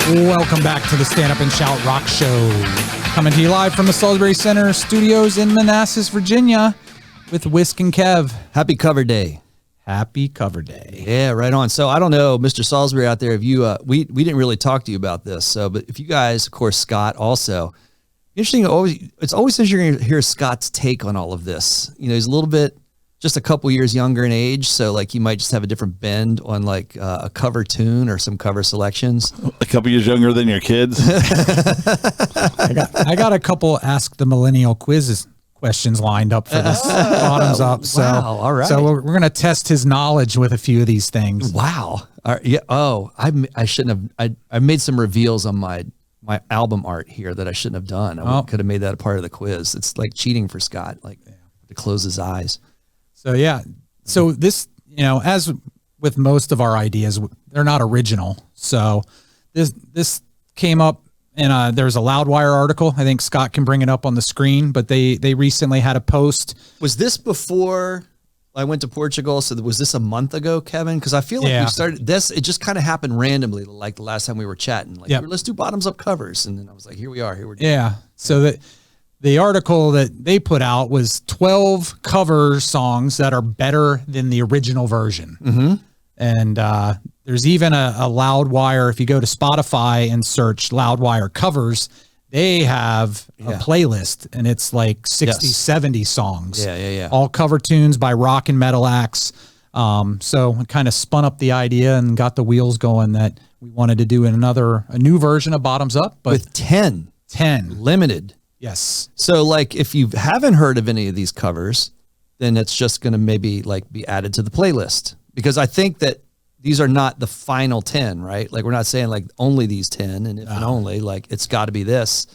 Welcome back to the Stand Up and Shout Rock Show. Coming to you live from the Salisbury Center Studios in Manassas, Virginia with Wisk and Kev. Happy cover day. Happy cover day. Yeah, right on. So I don't know, Mr. Salisbury out there, if you, we didn't really talk to you about this. So, but if you guys, of course, Scott also, interesting. It's always interesting to hear Scott's take on all of this. You know, he's a little bit, just a couple years younger in age. So like he might just have a different bend on like a cover tune or some cover selections. A couple years younger than your kids. I got a couple Ask the Millennial quizzes questions lined up for this bottoms up. So, wow, all right. So we're going to test his knowledge with a few of these things. Wow. Yeah. Oh, I shouldn't have. I made some reveals on my album art here that I shouldn't have done. I could have made that a part of the quiz. It's like cheating for Scott, like to close his eyes. So yeah. So this, you know, as with most of our ideas, they're not original. So this came up in there's a Loudwire article. I think Scott can bring it up on the screen, but they recently had a post. Was this before I went to Portugal? So was this a month ago, Kevin? Because I feel like we started this. It just kind of happened randomly, like the last time we were chatting. Like, let's do bottoms up covers, and then I was like, here we are. Here we're doing it. So that the article that they put out was 12 cover songs that are better than the original version. Mm-hmm. And there's even a Loudwire. If you go to Spotify and search Loudwire covers, they have a playlist, and it's like 60, 70 songs. Yeah. All cover tunes by rock and metal acts. So it kind of spun up the idea and got the wheels going that we wanted to do a new version of Bottoms Up. But with 10 limited. Yes. So like if you haven't heard of any of these covers, then it's just going to maybe like be added to the playlist, because I think that these are not the final 10, right? Like we're not saying like only these 10 and if and only, like it's got to be this,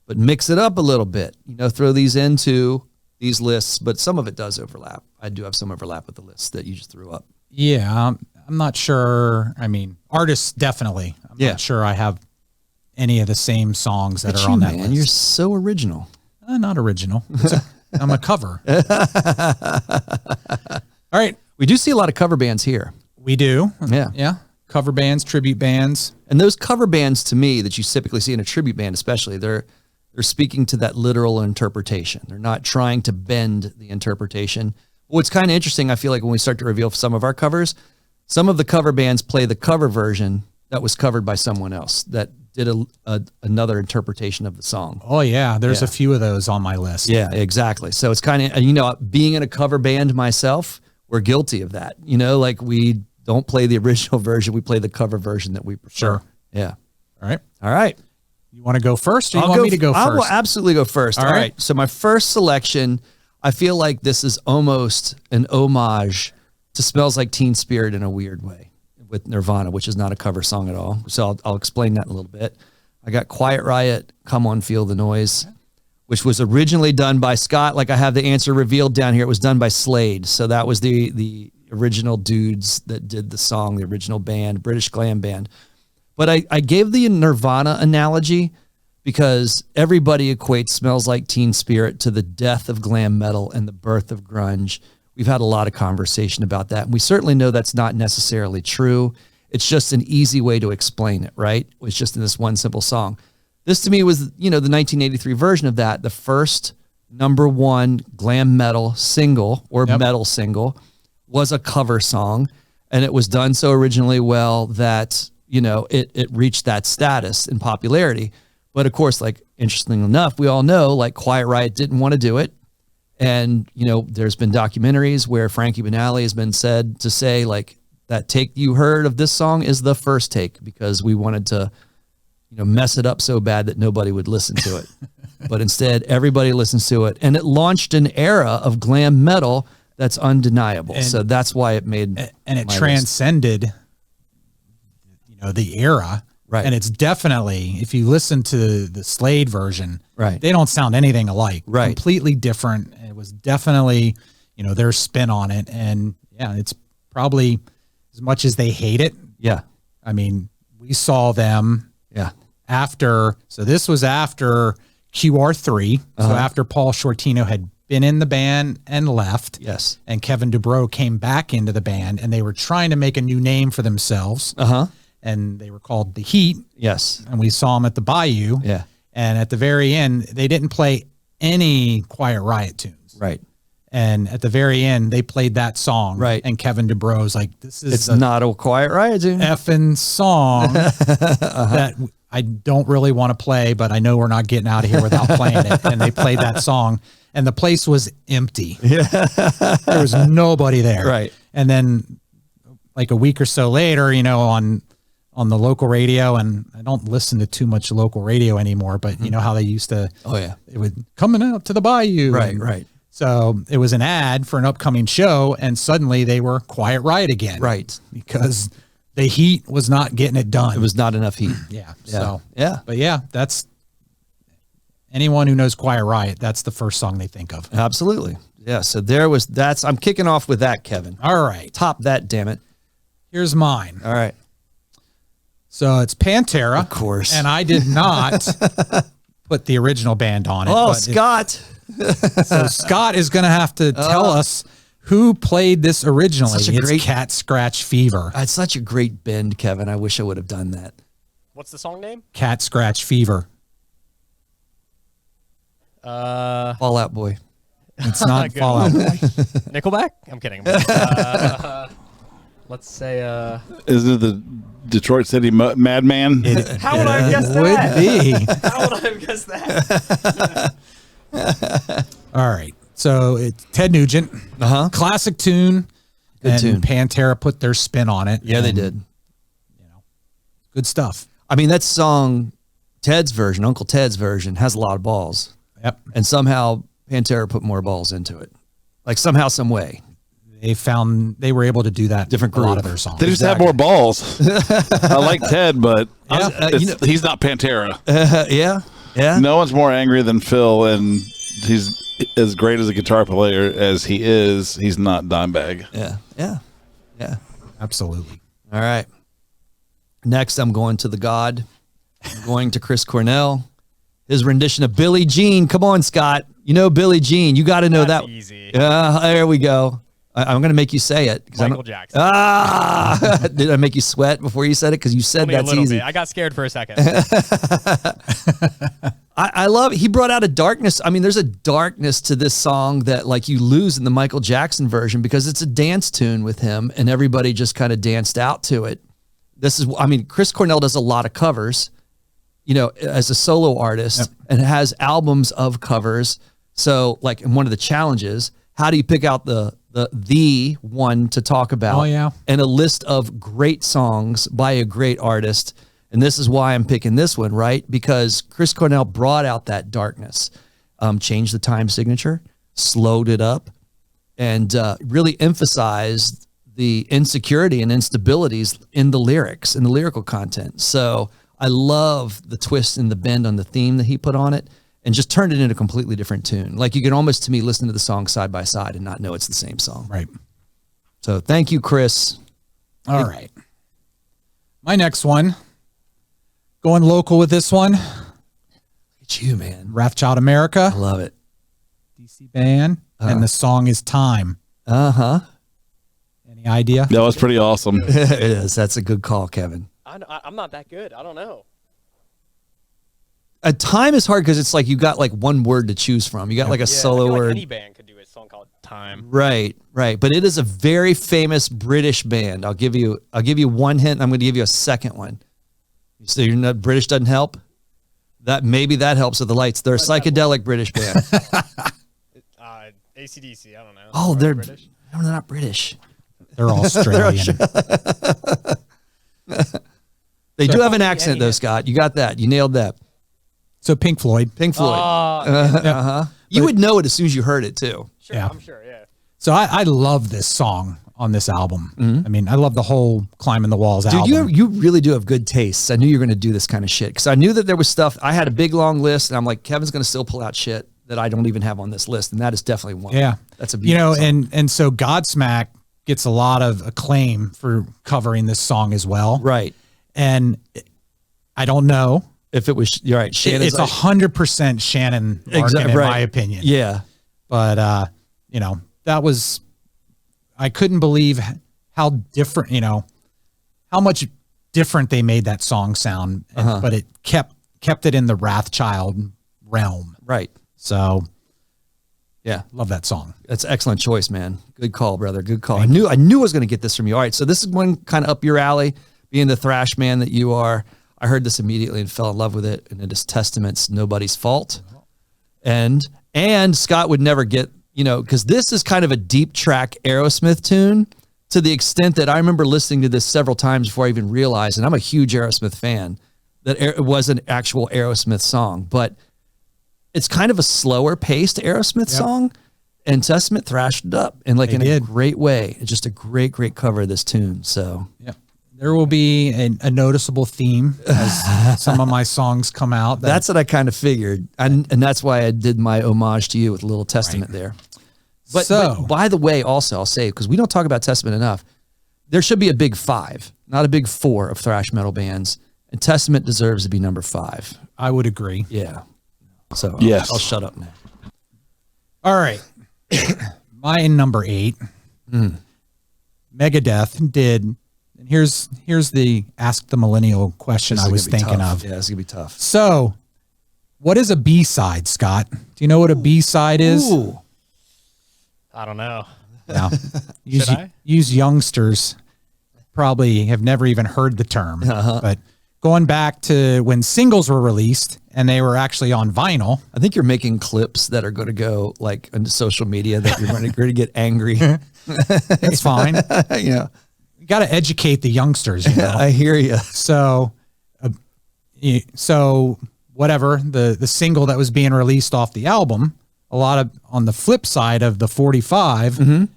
but mix it up a little bit, you know, throw these into these lists, but some of it does overlap. I do have some overlap with the lists that you just threw up. Yeah. I'm not sure. I mean, artists definitely. I'm not sure I have any of the same songs that are on that list. You're so original. Not original. I'm a cover. All right. We do see a lot of cover bands here. We do. Yeah. Cover bands, tribute bands. And those cover bands to me that you typically see in a tribute band, especially, they're speaking to that literal interpretation. They're not trying to bend the interpretation. What's kind of interesting, I feel like when we start to reveal some of our covers, some of the cover bands play the cover version that was covered by someone else that did another interpretation of the song. Oh yeah. There's a few of those on my list. Yeah, exactly. So it's kind of, you know, being in a cover band myself, we're guilty of that. You know, like we don't play the original version. We play the cover version that we prefer. Sure. Yeah. All right. You want to go first, or you want me to go first? I will absolutely go first. All right. So my first selection, I feel like this is almost an homage to Smells Like Teen Spirit in a weird way with Nirvana, which is not a cover song at all. So I'll explain that in a little bit. I got Quiet Riot, Come On Feel the Noise, which was originally done by Scott. Like I have the answer revealed down here. It was done by Slade. So that was the original dudes that did the song, the original band, British glam band. But I gave the Nirvana analogy because everybody equates Smells Like Teen Spirit to the death of glam metal and the birth of grunge. We've had a lot of conversation about that. And we certainly know that's not necessarily true. It's just an easy way to explain it, right? It's just in this one simple song. This to me was, you know, the 1983 version of that, the first #1 glam metal single or metal single was a cover song. And it was done so originally well that, you know, it reached that status in popularity. But of course, like interestingly enough, we all know like Quiet Riot didn't want to do it. And, you know, there's been documentaries where Frankie Banali has been said to say like that take you heard of this song is the first take because we wanted to, you know, mess it up so bad that nobody would listen to it. But instead, everybody listens to it. And it launched an era of glam metal that's undeniable. And, so that's why it made and it transcended, you know, the era. Right. And it's definitely, if you listen to the Slade version, right, they don't sound anything alike. Right. Completely different. It was definitely, you know, their spin on it. And yeah, it's probably as much as they hate it. Yeah. I mean, we saw them after, so this was after QR3. So after Paul Shortino had been in the band and left. Yes. And Kevin Dubrow came back into the band and they were trying to make a new name for themselves. and they were called The Heat. Yes. And we saw them at the Bayou. Yeah. And at the very end, they didn't play any Quiet Riot tunes. Right. And at the very end, they played that song. Right. And Kevin DuBro's like, this is It's not a Quiet Riot tune. effing song that I don't really want to play, but I know we're not getting out of here without playing it. And they played that song, and the place was empty. Yeah. There was nobody there. Right. And then like a week or so later, you know, on the local radio, and I don't listen to too much local radio anymore, but you know how they used to, it would coming out to the Bayou. Right. And Right. so it was an ad for an upcoming show, and suddenly they were Quiet Riot again. Right. Because the Heat was not getting it done. It was not enough heat. Yeah. Yeah. So, Yeah. but yeah, that's anyone who knows Quiet Riot, that's the first song they think of. Absolutely. Yeah. So I'm kicking off with that, Kevin. All right. Top that, damn it. Here's mine. All right. So it's Pantera. Of course. And I did not put the original band on it. Oh, but Scott. so Scott is going to have to tell us who played this originally. It's Cat Scratch Fever. It's such a great bend, Kevin. I wish I would have done that. What's the song name? Cat Scratch Fever. Fall Out Boy. It's not Fallout Boy. Nickelback? I'm kidding. Let's say Is it the Detroit City Madman? how would I have guessed Would that? be. How would I have guessed that? All right. So it's Ted Nugent. Classic tune. Good tune. Pantera put their spin on it. Yeah, they and, did. You know, good stuff. I mean, that song, Ted's version, Uncle Ted's version, has a lot of balls. Yep. And somehow Pantera put more balls into it. Like somehow, some way. They were able to do that. Different a lot group. of their songs. They just have more balls. I like Ted, but he's not Pantera. Yeah. Yeah. No one's more angry than Phil, and he's as great as a guitar player as he is. He's not Dimebag. Yeah. Yeah. Yeah. Absolutely. All right. Next, I'm going to the God. I'm going to Chris Cornell. His rendition of Billie Jean. Come on, Scott. You know Billie Jean. You got to know That's that. easy. There we go. I'm going to make you say it. Michael Jackson. Did I make you sweat before you said it? Because you said Only a that's little easy. bit. I got scared for a second. I love it. He brought out a darkness. I mean, there's a darkness to this song that like you lose in the Michael Jackson version because it's a dance tune with him and everybody just kind of danced out to it. Chris Cornell does a lot of covers, you know, as a solo artist and has albums of covers. So like, and one of the challenges, how do you pick out the one to talk about? Oh, yeah. And a list of great songs by a great artist. And this is why I'm picking this one, right? Because Chris Cornell brought out that darkness, changed the time signature, slowed it up, and really emphasized the insecurity and instabilities in the lyrics and the lyrical content. So I love the twist and the bend on the theme that he put on it and just turned it into a completely different tune. Like you can almost, to me, listen to the song side by side and not know it's the same song. Right. So thank you, Chris. All right. My next one, going local with this one, It's you, man. Wrathchild America, I love it. DC band, and the song is Time. Uh-huh. Any idea? That was pretty awesome. It is. That's a good call, Kevin. I'm not that good. I don't know. A time is hard because it's like you got like one word to choose from. You got like a I solo feel like word. any band could do a song called Time. Right, right. But it is a very famous British band. I'll give you one hint. I'm going to give you a second one. So you're not British doesn't help. Maybe that helps with the lights. They're a psychedelic British band. AC/DC. I don't know. Oh, they're British. No, they're not British. They're Australian. They do have an accent though, Scott. You got that. You nailed that. So Pink Floyd. Pink Floyd. Oh, You would know it as soon as you heard it too. sure. Yeah. I'm sure. Yeah. So I love this song on this album. I mean, I love the whole Climbing the Walls album. Dude, you really do have good tastes. I knew you were going to do this kind of shit because I knew that there was stuff. I had a big long list, and I'm like, Kevin's going to still pull out shit that I don't even have on this list, and that is definitely one. Yeah. That's a you beautiful know, song. and so Godsmack gets a lot of acclaim for covering this song as well. Right. And I don't know. If it was, you're right. Shannon's It's 100% Shannon Larkin, in my opinion. Yeah. But, you know, I couldn't believe how different, you know, how much different they made that song sound, but it kept it in the Wrathchild realm. Right. So yeah, love that song. That's an excellent choice, man. Good call, brother. Good call. I knew I was going to get this from you. All right, so this is one kind of up your alley, being the thrash man that you are. I heard this immediately and fell in love with it, and it is Testament's "Nobody's Fault." And Scott would never get, because this is kind of a deep track Aerosmith tune, to the extent that I remember listening to this several times before I even realized, and I'm a huge Aerosmith fan, that it was an actual Aerosmith song, but it's kind of a slower paced Aerosmith song, and Testament thrashed it up in a great way. It's just a great cover of this tune. So there will be a noticeable theme as some of my songs come out. That's what I kind of figured. And that's why I did my homage to you with a little Testament there. But by the way, also I'll say, because we don't talk about Testament enough, there should be a big 5, not a big 4 of thrash metal bands. And Testament deserves to be number 5. I would agree. Yeah. So yes. I'll shut up now. All right. My number 8, Megadeth did, and here's the Ask the Millennial question I was thinking of. Yeah, it's going to be tough. So, what is a B-side, Scott? Do you know what a B-side is? Ooh. I don't know. No. Should I? Use youngsters probably have never even heard the term, but going back to when singles were released and they were actually on vinyl. I think you're making clips that are going to go like into social media that you're going to get angry. It's fine. Yeah. You got to educate the youngsters. I hear you. So whatever the single that was being released off the album, a lot of on the flip side of the 45,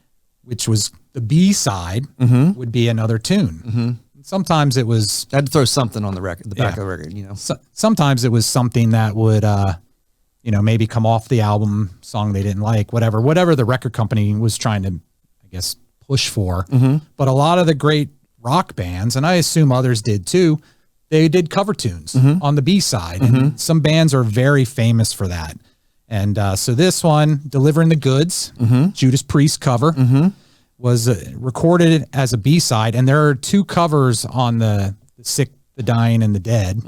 which was the B side, would be another tune. Sometimes it was. I had to throw something on the record, the back of the record. Sometimes it was something that would, maybe come off the album, song they didn't like, whatever the record company was trying to, I guess, push for. But a lot of the great rock bands, and I assume others did too, they did cover tunes on the B side, and some bands are very famous for that. And so this one, Delivering the Goods, Judas Priest cover, was recorded as a B-side. And there are 2 covers on the Sick, the Dying, and the Dead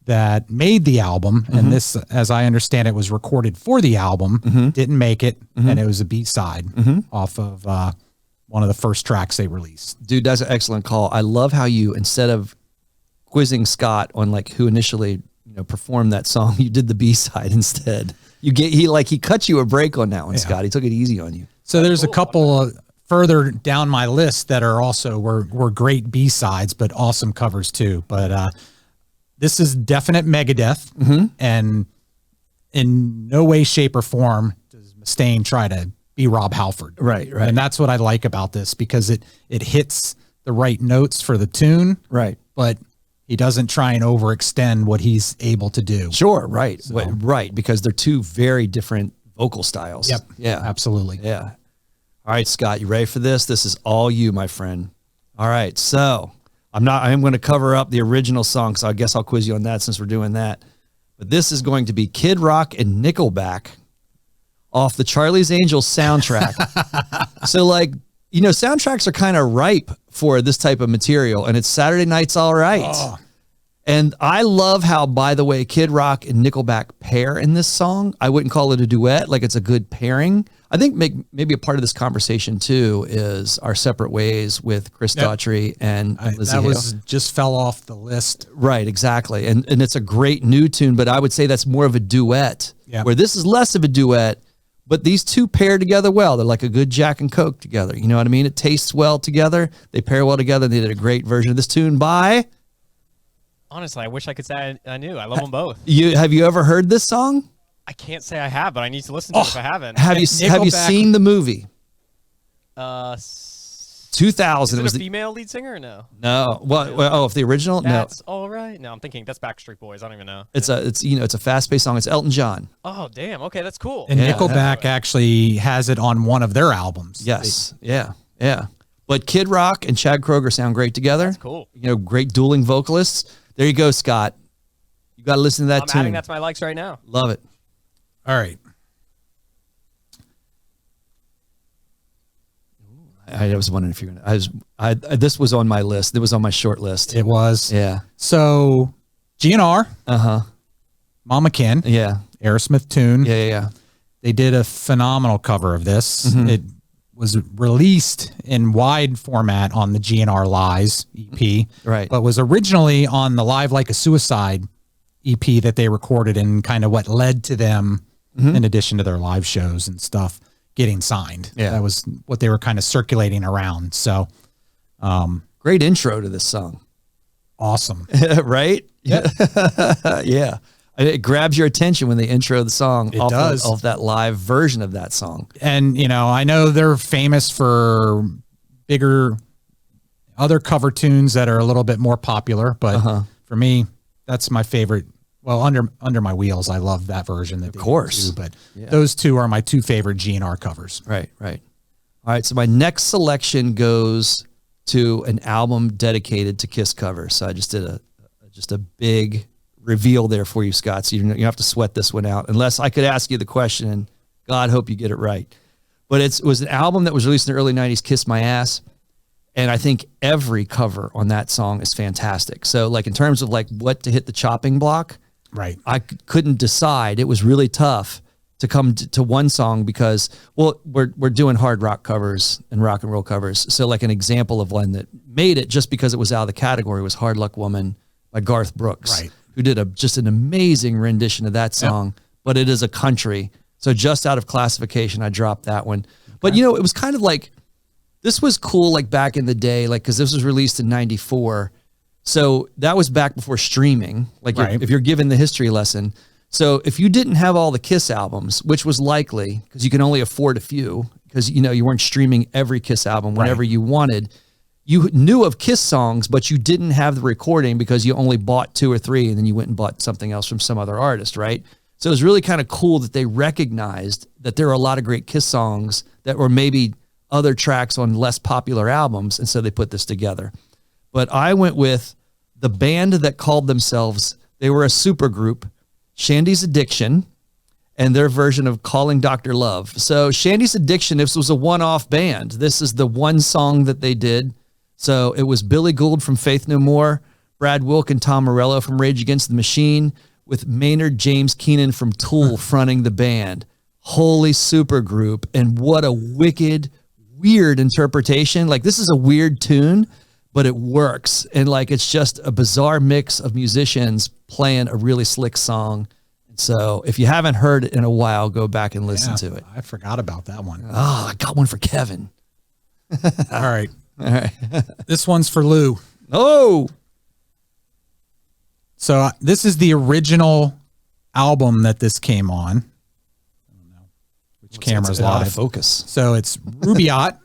that made the album. And this, as I understand it, was recorded for the album, didn't make it, and it was a B-side off of one of the first tracks they released. Dude, that's an excellent call. I love how you, instead of quizzing Scott on like who initially performed that song, you did the B-side instead. He cut you a break on that one, Scott. He took it easy on you. So there's a couple further down my list that are also were great B-sides, but awesome covers too. But this is definite Megadeth, and in no way, shape, or form does Mustaine try to be Rob Halford. Right. And that's what I like about this, because it hits the right notes for the tune. Right. But he doesn't try and overextend what he's able to do. Sure, right. So. Right, because they're 2 very different vocal styles. Yep. Yeah. Absolutely. Yeah. All right, Scott, you ready for this? This is all you, my friend. All right, so I am going to cover up the original song, so I guess I'll quiz you on that since we're doing that. But this is going to be Kid Rock and Nickelback off the Charlie's Angels soundtrack. So soundtracks are kind of ripe for this type of material, and it's Saturday Night's All Right. Oh. And I love how, by the way, Kid Rock and Nickelback pair in this song. I wouldn't call it a duet, like it's a good pairing. I think maybe a part of this conversation too is our separate ways with Chris Daughtry and Lizzie That Hale. just fell off the list. Right, exactly. And it's a great new tune, but I would say that's more of a duet, where this is less of a duet. But these 2 pair together well. They're like a good Jack and Coke together. You know what I mean? It tastes well together. They pair well together. They did a great version of this tune by... Honestly, I wish I could say I knew. I love them both. Have you ever heard this song? I can't say I have, but I need to listen to it if I haven't. Have you seen the movie? 2000. Is it a female lead singer or no? No. Well, if the original? That's all right. No, I'm thinking that's Backstreet Boys. I don't even know. It's a fast-paced song. It's Elton John. Oh, damn. Okay, that's cool. And Nickelback actually has it on one of their albums. Yes. Yeah. But Kid Rock and Chad Kroeger sound great together. That's cool. Great dueling vocalists. There you go, Scott. You got to listen to that tune. I'm adding that to my likes right now. Love it. All right. I was wondering if you're gonna. This was on my list. It was on my short list. It was. Yeah. So GNR, Mama Ken, Yeah. Aerosmith tune. Yeah. They did a phenomenal cover of this. Mm-hmm. It was released in wide format on the GNR Lies EP, Right. but was originally on the Live Like a Suicide EP that they recorded, and kind of what led to them, in addition to their live shows and stuff, getting signed. Yeah. That was what they were kind of circulating around. So Great intro to this song. awesome. Right? Yep. Yeah. It grabs your attention when they intro the song. It does. Off that live version of that song. And, I know they're famous for bigger other cover tunes that are a little bit more popular, but for me, that's my favorite. Well, under my wheels, I love that version. Of course. but those two are my two favorite GNR covers. Right. All right. So my next selection goes to an album dedicated to Kiss covers. So I just did a big reveal there for you, Scott. So you have to sweat this one out, unless I could ask you the question, and God, hope you get it right. But it was an album that was released in the early 90s, Kiss My Ass. And I think every cover on that song is fantastic. So like in terms of like what to hit the chopping block, Right. I couldn't decide. It was really tough to come to one song because, well, we're doing hard rock covers and rock and roll covers. So like an example of one that made it just because it was out of the category was Hard Luck Woman by Garth Brooks, Right. who did just an amazing rendition of that song, but it is a country. So just out of classification, I dropped that one. But it was kind of like, this was cool like back in the day, like, cause this was released in 94. So that was back before streaming. Like Right. if you're given the history lesson. So if you didn't have all the Kiss albums, which was likely because you can only afford a few because, you weren't streaming every Kiss album whenever you wanted, you knew of Kiss songs, but you didn't have the recording because you only bought 2 or 3 and then you went and bought something else from some other artist. Right. So it was really kind of cool that they recognized that there are a lot of great Kiss songs that were maybe other tracks on less popular albums. And so they put this together. But I went with the band that called themselves, they were a super group, Shandy's Addiction, and their version of Calling Dr. Love. So Shandy's Addiction, this was a one-off band. This is the one song that they did. So it was Billy Gould from Faith No More, Brad Wilk and Tom Morello from Rage Against the Machine, with Maynard James Keenan from Tool fronting the band. Holy super group. And what a wicked, weird interpretation. Like, this is a weird tune, but it works. And like, it's just a bizarre mix of musicians playing a really slick song. And so if you haven't heard it in a while, go back and listen to it. I forgot about that one. Oh, I got one for Kevin. All right. All right. This one's for Lou. Oh, So this is the original album that this came on. I don't know which camera's out of live. focus. So it's Rubaiyat,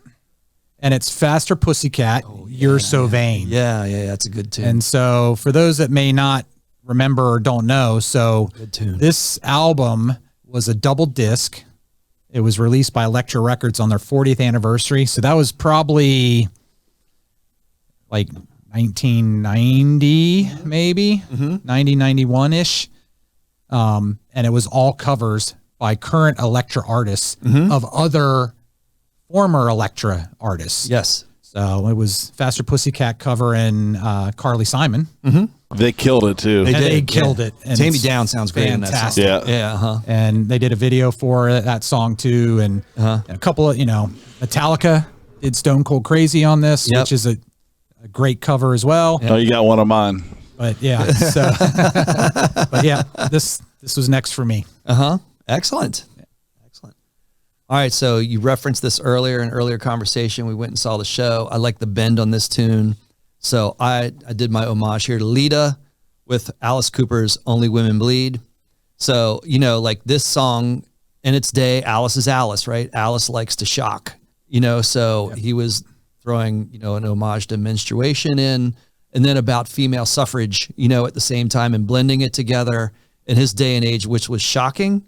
and it's Faster Pussycat, You're So Vain. Yeah. That's a good tune. And so for those that may not remember or don't know, so Good tune. this album was a double disc. It was released by Elektra Records on their 40th anniversary. So that was probably like 1990, maybe 90, 91-ish. And it was all covers by current Elektra artists of other former Elektra artists. Yes. So it was Faster Pussycat covering Carly Simon. They killed it too. They killed it. And Tammy it's Down sounds great in that song. fantastic. Yeah. Yeah. Uh-huh. And they did a video for that song too. And a couple of, Metallica did Stone Cold Crazy on this, Yep. which is a great cover as well. Oh, you got one of mine. But yeah, so, but yeah, this was next for me. Excellent. Excellent. All right. So you referenced this earlier in earlier conversation. We went and saw the show. I like the bend on this tune. So I did my homage here to Lita with Alice Cooper's Only Women Bleed. So, like this song in its day, Alice is Alice, right? Alice likes to shock, so he was throwing, an homage to menstruation in, and then about female suffrage, at the same time, and blending it together in his day and age, which was shocking.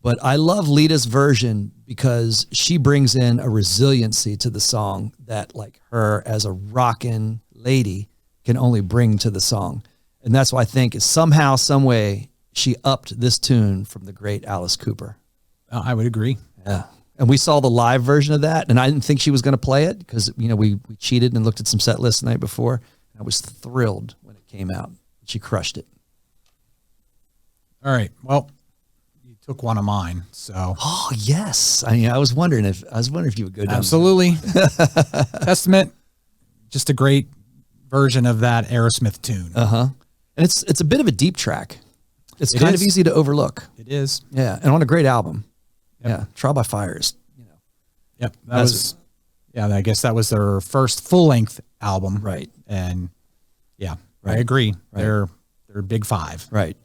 But I love Lita's version because she brings in a resiliency to the song that like her as a rockin' lady can only bring to the song. And that's why I think somehow, some way she upped this tune from the great Alice Cooper. I would agree. Yeah. And we saw the live version of that, and I didn't think she was going to play it because, we cheated and looked at some set lists the night before. I was thrilled when it came out. She crushed it. All right. Well, you took one of mine, so. Oh, yes. I was wondering if you would go down. Absolutely. Testament, just a great version of that Aerosmith tune. And it's a bit of a deep track. It's kind of easy to overlook. It is. Yeah, and on a great album. Yep. Yeah, Trial by Fire is, Yep, I guess that was their first full-length album. Right. And I Right. agree. Right. They're big five. Right.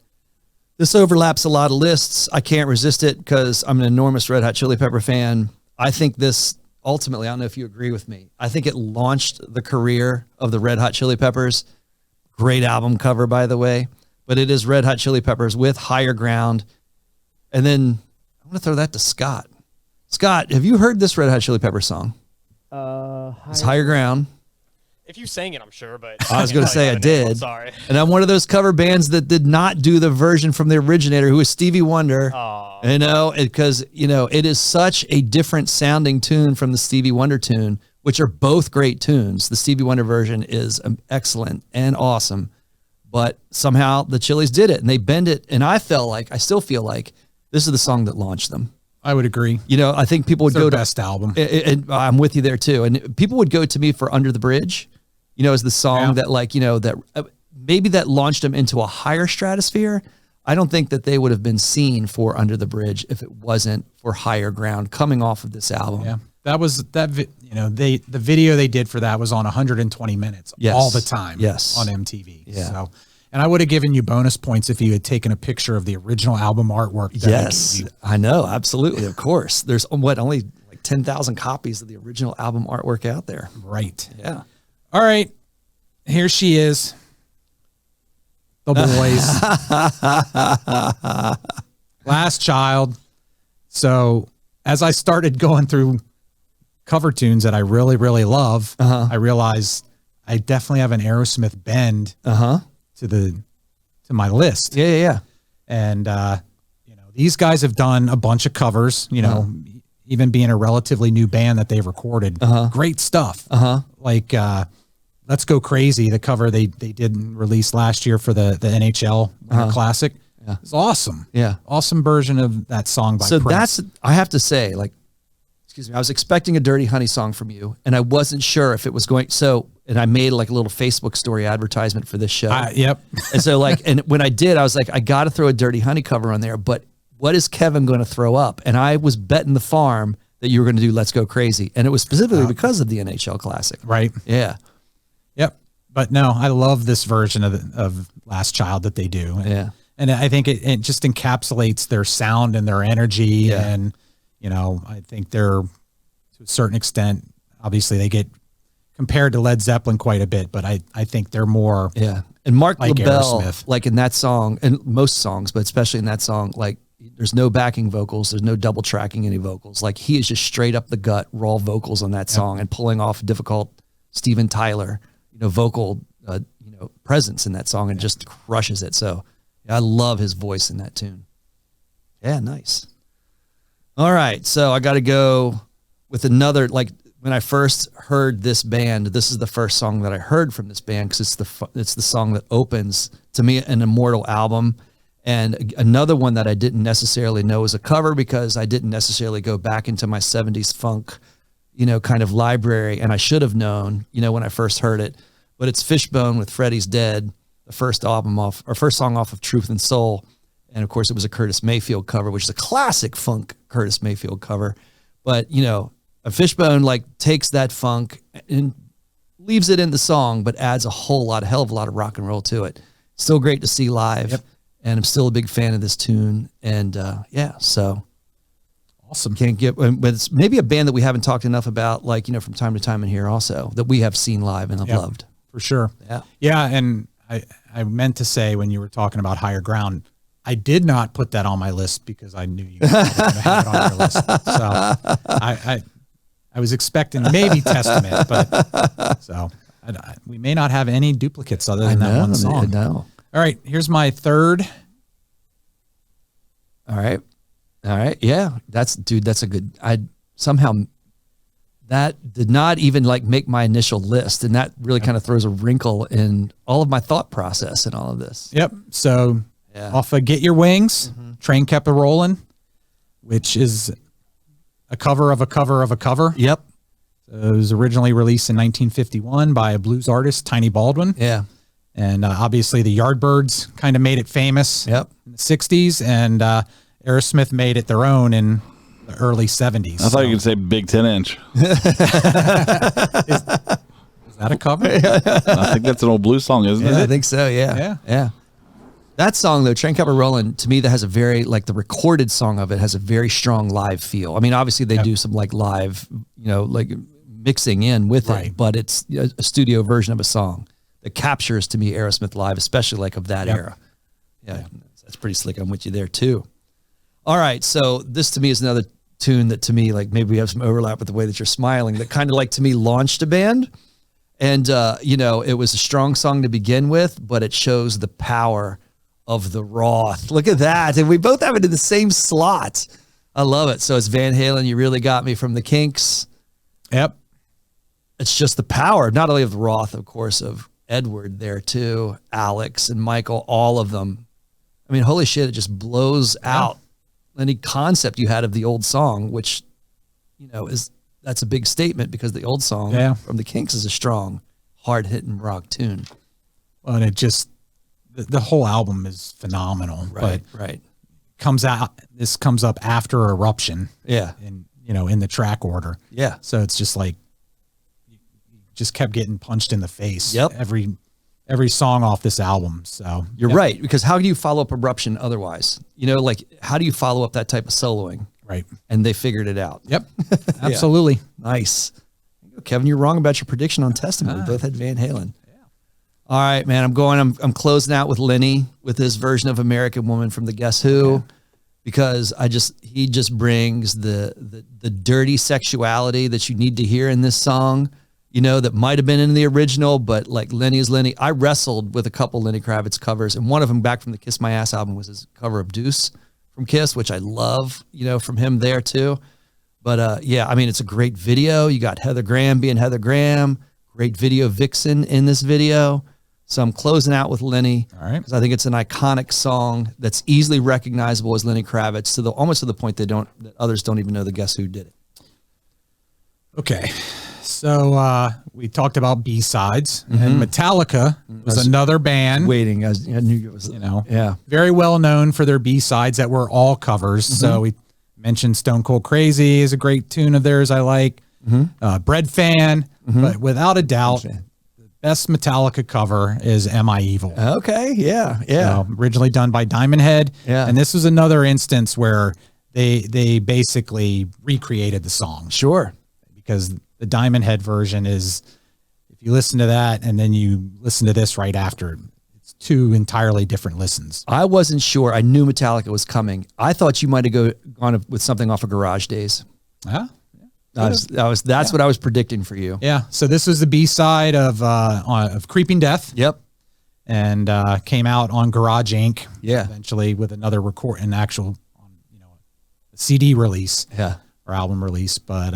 This overlaps a lot of lists. I can't resist it because I'm an enormous Red Hot Chili Pepper fan. I think this ultimately, I don't know if you agree with me, I think it launched the career of the Red Hot Chili Peppers. Great album cover, by the way. But it is Red Hot Chili Peppers with Higher Ground. And then I'm going to throw that to Scott. Scott, have you heard this Red Hot Chili Pepper song? It's Higher Ground. If you sang it, I'm sure, but I was going to say I did. I'm sorry. And I'm one of those cover bands that did not do the version from the originator, who is Stevie Wonder. Aw. Because, it is such a different sounding tune from the Stevie Wonder tune, which are both great tunes. The Stevie Wonder version is excellent and awesome, but somehow the Chili's did it and they bend it. And I still feel like this is the song that launched them. I would agree. I think people would It's their go best album. and I'm with you there too. And people would go to me for Under the Bridge, as the song that that maybe that launched them into a higher stratosphere. I don't think that they would have been seen for Under the Bridge if it wasn't for Higher Ground coming off of this album. Yeah. That was the video they did for that was on 120 minutes all the time. Yes. On MTV. Yeah. So, and I would have given you bonus points if you had taken a picture of the original album artwork. Yes, I know. Absolutely. Of course. There's only like 10,000 copies of the original album artwork out there. Right. Yeah. All right. Here she is. The boys. Last Child. So as I started going through cover tunes that I really, really love, I realized I definitely have an Aerosmith bend to my list. Yeah. And these guys have done a bunch of covers, even being a relatively new band that they've recorded. Great stuff. Like Let's Go Crazy, the cover they did release last year for the NHL Winter Classic. Yeah. It's awesome. Yeah. Awesome version of that song by Prince. I have to say, excuse me, I was expecting a Dirty Honey song from you, and I wasn't sure if it was going. And I made like a little Facebook story advertisement for this show. Yep. And so and when I did, I was like, I got to throw a Dirty Honey cover on there, but what is Kevin going to throw up? And I was betting the farm that you were going to do Let's Go Crazy. And it was specifically because of the NHL Classic. Right. Yeah. Yep. But no, I love this version of Last Child that they do. And I think it just encapsulates their sound and their energy. Yeah. And, I think they're, to a certain extent, obviously they get compared to Led Zeppelin quite a bit, but I think they're more. Yeah. And Mark like LaBelle, Aerosmith. like in that song, and most songs, but especially in that song, there's no backing vocals. There's no double tracking any vocals. Like he is just straight up the gut, raw vocals on that song and pulling off difficult Steven Tyler, vocal, presence in that song and just crushes it. So I love his voice in that tune. Yeah. Nice. All right. So I got to go with another, when I first heard this band, this is the first song that I heard from this band because it's the song that opens, to me, an immortal album. And another one that I didn't necessarily know was a cover because I didn't necessarily go back into my 70s funk, kind of library. And I should have known, when I first heard it. But it's Fishbone with Freddie's Dead, the first song off of Truth and Soul. And of course, it was a Curtis Mayfield cover, which is a classic funk Curtis Mayfield cover. But, a Fishbone takes that funk and leaves it in the song, but adds a hell of a lot of rock and roll to it. Still great to see live. Yep. And I'm still a big fan of this tune. And so Awesome. But it's maybe a band that we haven't talked enough about, from time to time in here also, that we have seen live and have loved. For sure. Yeah. Yeah. And I meant to say when you were talking about Higher Ground, I did not put that on my list because I knew you were going to have it on your list. So I was expecting maybe Testament, but we may not have any duplicates other than that one song. I know. All right, here's my third. All right. Yeah. That's a good, somehow that did not even like make my initial list. And that really kind of throws a wrinkle in all of my thought process in all of this. Yep. So off of Get Your Wings, Train Kept a Rollin', which is a cover of a cover of a cover. Yep. So it was originally released in 1951 by a blues artist, Tiny Baldwin. Yeah. And obviously the Yardbirds kind of made it famous Yep. in the 60s, and Aerosmith made it their own in the early 70s. I thought you could say Big 10-inch. Is that a cover? I think that's an old blues song, isn't Yeah, I it? think so. Yeah. Yeah. That song though, Train Kept a Rollin', to me, that has a very, like the recorded song of it has a very strong live feel. I mean, obviously they do some like live, like mixing in with it, but it's a studio version of a song that captures to me Aerosmith live, especially like of that era. Yeah. That's pretty slick. I'm with you there too. All right. So this to me is another tune that to me, like maybe we have some overlap with the way that you're smiling, that kind of like to me launched a band. And, it was a strong song to begin with, but it shows the power of the Roth. Look at that. And we both have it in the same slot. I love it. So it's Van Halen, You Really Got Me from the Kinks. Yep. It's just the power, not only of the Roth, of course, of Edward there too, Alex and Michael, all of them. I mean, holy shit, it just blows out any concept you had of the old song, which, that's a big statement because the old song from the Kinks is a strong, hard-hitting rock tune. Well, and it just, the whole album is phenomenal. Right. This comes up after Eruption. Yeah. And, in the track order. Yeah. So it's just like, you just kept getting punched in the face. Yep. Every song off this album. So you're right. Because how do you follow up Eruption otherwise? How do you follow up that type of soloing? Right. And they figured it out. Yep. Absolutely. Nice. Kevin, you're wrong about your prediction on Testament. We both had Van Halen. Yeah. All right, man. I'm closing out with Lenny with his version of American Woman from the Guess Who, because he just brings the dirty sexuality that you need to hear in this song, that might have been in the original, but like Lenny is Lenny. I wrestled with a couple Lenny Kravitz covers, and one of them back from the Kiss My Ass album was his cover of Deuce from Kiss, which I love, from him there too. But it's a great video. You got Heather Graham being Heather Graham, great video vixen in this video. So I'm closing out with Lenny. All right. Because I think it's an iconic song that's easily recognizable as Lenny Kravitz almost to the point that others don't even know the Guess Who did it. Okay. So we talked about B-sides, and Metallica was another band. Waiting, I knew it was, very well known for their B-sides that were all covers. So we mentioned Stone Cold Crazy is a great tune of theirs I like. Bread Fan, but without a doubt, the best Metallica cover is Am I Evil? Okay, yeah. So, originally done by Diamond Head. Yeah. And this was another instance where they basically recreated the song. Sure. Because the Diamond Head version is, if you listen to that and then you listen to this right after, it's two entirely different listens. I wasn't sure. I knew Metallica was coming. I thought you might have gone with something off of Garage Days. Yeah. That's what I was predicting for you. Yeah. So this was the B-side of Creeping Death. Yep. And came out on Garage Inc. Yeah. Eventually with another CD release. Yeah. Or album release. But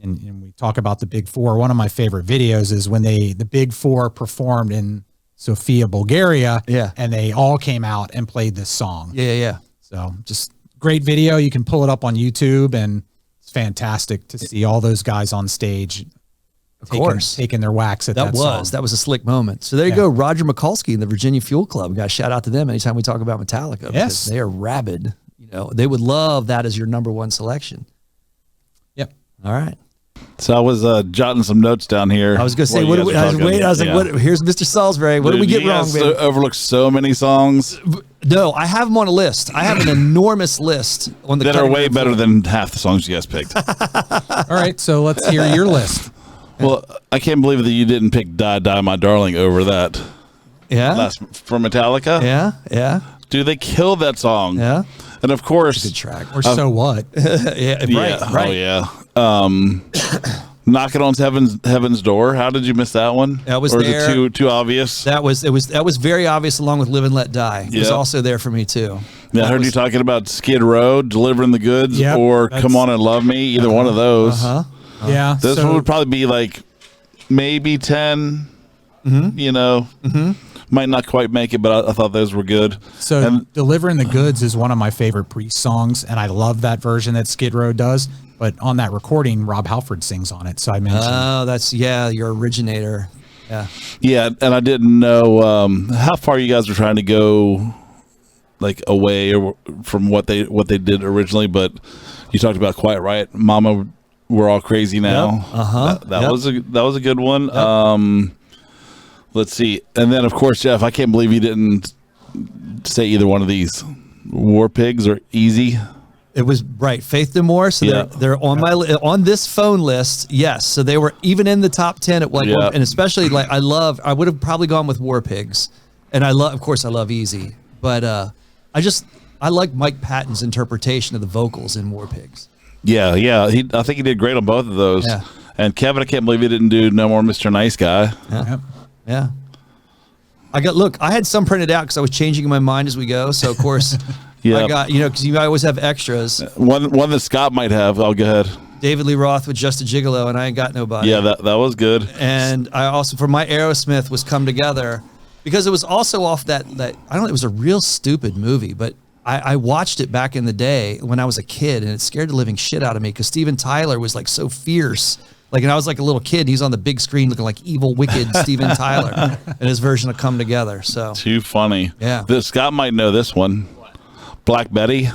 and we talk about the Big Four. One of my favorite videos is when the Big Four performed in Sofia, Bulgaria. Yeah. And they all came out and played this song. Yeah. So just great video. You can pull it up on YouTube, and it's fantastic to see all those guys on stage. Of course. Taking their whacks at that song. That was a slick moment. So there you go. Roger Mikulski and the Virginia Fuel Club. We got to shout out to them anytime we talk about Metallica. Yes. They are rabid. They would love that as your number one selection. Yep. All right. So I was jotting some notes down here. I was going to say, here's Mr. Salisbury. What did we get wrong, man? Overlooked so many songs. No, I have them on a list. I have an enormous list on the that are way better than half the songs you guys picked. All right, so let's hear your list. Well, I can't believe that you didn't pick Die, Die, My Darling over that. Yeah? For Metallica? Yeah. Dude, they killed that song. Yeah. And of course. Good track. Or So What? Right. Oh, yeah. Knocking on Heaven's Door. How did you miss that one? That was or there. Is it too obvious? That was very obvious, along with Live and Let Die. It was also there for me too. Yeah, I heard you talking about Skid Row, Delivering the Goods, Yep, or Come On and Love Me. Either one of those. Yeah. This one would probably be like maybe 10. You know, might not quite make it, but I thought those were good. So Delivering the Goods is one of my favorite Priest songs, and I love that version that Skid Row does. But on that recording, Rob Halford sings on it. So I mentioned. Oh, that's your originator. Yeah. Yeah, and I didn't know how far you guys were trying to go, like away or from what they did originally. But you talked about Quiet Riot, Mama, We're All Crazy Now. Yep. That was a good one. Yep. Let's see, and then of course, Jeff, I can't believe you didn't say either one of these. War Pigs or Easy. It was right. Faith No More. So they're on my on this phone list. Yes. So they were even in the top 10 at like, and especially like I would have probably gone with War Pigs, and of course I love Easy, but I like Mike Patton's interpretation of the vocals in War Pigs. Yeah. I think he did great on both of those. Yeah. And Kevin, I can't believe he didn't do No More Mr. Nice Guy. Yeah. I had some printed out because I was changing in my mind as we go. So of course, I got, because you always have extras. One that Scott might have. I'll go ahead. David Lee Roth with Just a Gigolo, and I ain't got nobody. Yeah, that was good. And I also, for my Aerosmith was Come Together, because it was also off that I don't know, it was a real stupid movie, but I watched it back in the day when I was a kid, and it scared the living shit out of me because Steven Tyler was like so fierce. Like, and I was like a little kid, and he's on the big screen looking like evil, wicked Steven Tyler and his version of Come Together. So too funny. Yeah. Scott might know this one. What? Black Betty.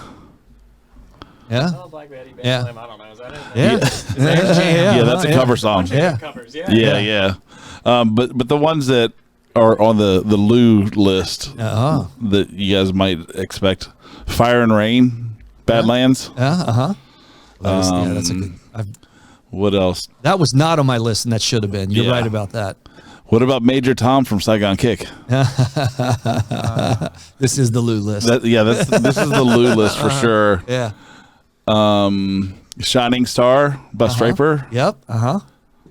Yeah. Oh, Black Betty, Yeah. Slim, I don't know. Is that it? Yeah. Yeah, that's a cover song. Yeah. Covers, Yeah. But the ones that are on the Lou list that you guys might expect: Fire and Rain, Badlands. That's a good. What else? That was not on my list, and that should have been. You're right about that. What about Major Tom from Saigon Kick? This is the Lou list. This is the Lou list for sure. Yeah. Shining Star by Straper. Yep.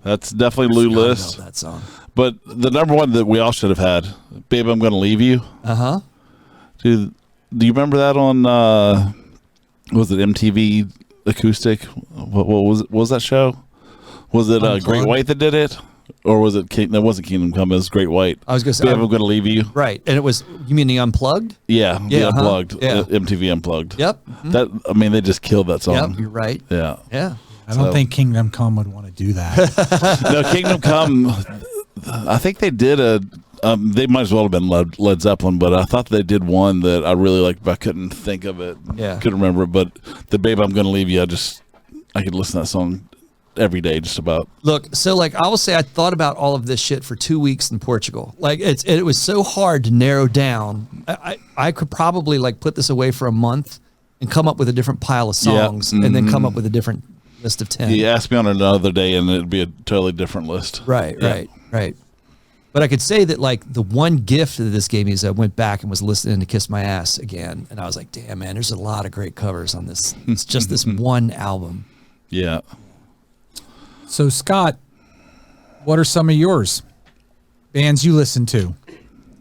That's definitely Lou list. That song. But the number one that we all should have had, Babe, I'm Gonna Leave You. Dude, do you remember that on was it MTV Acoustic? What was it? What was that show? Was it Great White that did it? Or was it that wasn't Kingdom Come, it was Great White. I was gonna say Babe, I'm Gonna Leave You. Right. And it was, you mean the Unplugged? Yeah, the Unplugged. Yeah. MTV Unplugged. Yep. That they just killed that song. Yep, you're right. Yeah. Yeah. I don't think Kingdom Come would want to do that. No, Kingdom Come, I think they did they might as well have been Led Zeppelin, but I thought they did one that I really liked, but I couldn't think of it. Yeah. Couldn't remember it, but the Babe, I'm Gonna Leave You, I could listen to that song every day just about. Look, so like I will say I thought about all of this shit for 2 weeks in Portugal. Like it was so hard to narrow down. I could probably like put this away for a month and come up with a different pile of songs and then come up with a different list of 10. You ask me on another day and it'd be a totally different list. Right. But I could say that like the one gift that this gave me is I went back and was listening to Kiss My Ass again. And I was like, damn, man, there's a lot of great covers on this. It's just this one album. Yeah. So, Scott, what are some of yours? Bands you listen to?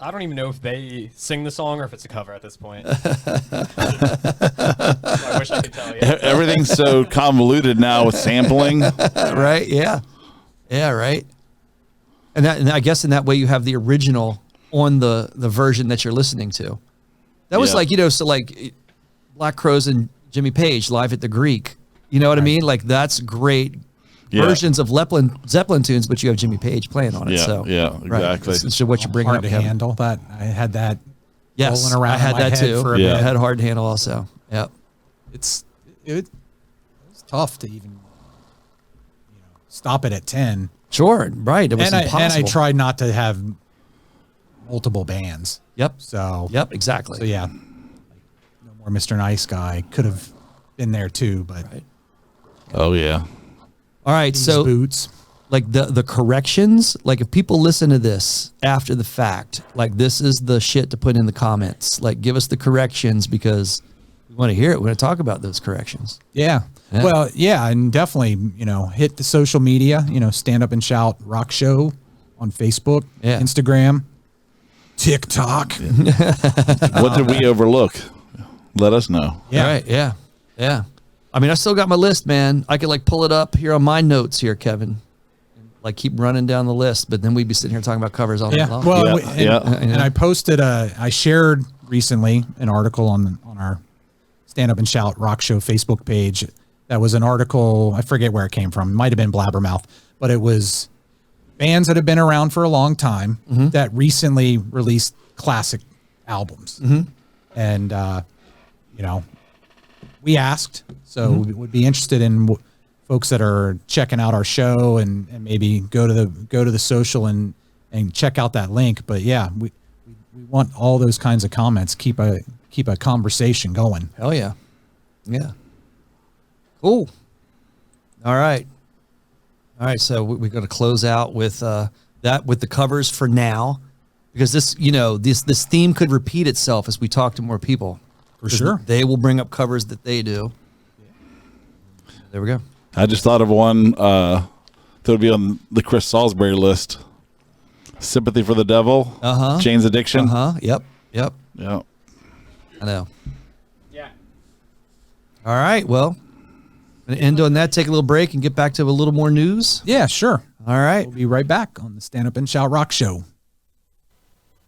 I don't even know if they sing the song or if it's a cover at this point. I wish I could tell you. Everything's so convoluted now with sampling. Right? Yeah. Yeah, right. And I guess in that way you have the original on the version that you're listening to. That was like, so like Black Crowes and Jimmy Page live at the Greek. You know what I mean? Like that's great versions of Zeppelin tunes, but you have Jimmy Page playing on it. Yeah, so exactly. So what you bring Hard up to handle that. I had that. Yes, rolling around I had in my that head too. for a I bit. had Hard to Handle also. Yep. It's tough to even stop it at 10. Sure, right. It was impossible. And I tried not to have multiple bands. Yep. So exactly. So yeah, like, No More Mr. Nice Guy could have been there too, but Oh yeah. All right, these so boots. like the corrections, like if people listen to this after the fact, like this is the shit to put in the comments. Like give us the corrections because we want to hear it. We want to talk about those corrections. Yeah. Well, yeah, and definitely, hit the social media, Stand Up and Shout Rock Show on Facebook, Instagram, TikTok. What did we overlook? let us know. Yeah. All right. Yeah. Yeah. I mean, I still got my list, man. I could like pull it up here on my notes here, Kevin. Like keep running down the list, but then we'd be sitting here talking about covers all night long. Well, Yeah, and I posted I shared recently an article on our Stand Up and Shout Rock Show Facebook page. That was an article, I forget where it came from. It might have been Blabbermouth, but it was bands that have been around for a long time that recently released classic albums. And, you know, we asked, so we would be interested in folks that are checking out our show and maybe go to the social and check out that link. But yeah, we want all those kinds of comments. Keep a conversation going. Hell yeah. Yeah. Cool. All right. So we're going to close out with that with the covers for now, because this theme could repeat itself as we talk to more people. For sure. They will bring up covers that they do. There we go. I just thought of one that would be on the Chris Salisbury list. Sympathy for the Devil. Jane's Addiction. Yep. Yeah. I know. Yeah. All right. Well, I'm going to end on that, take a little break, and get back to a little more news. Yeah, sure. All right. We'll be right back on the Stand Up and Shout Rock Show.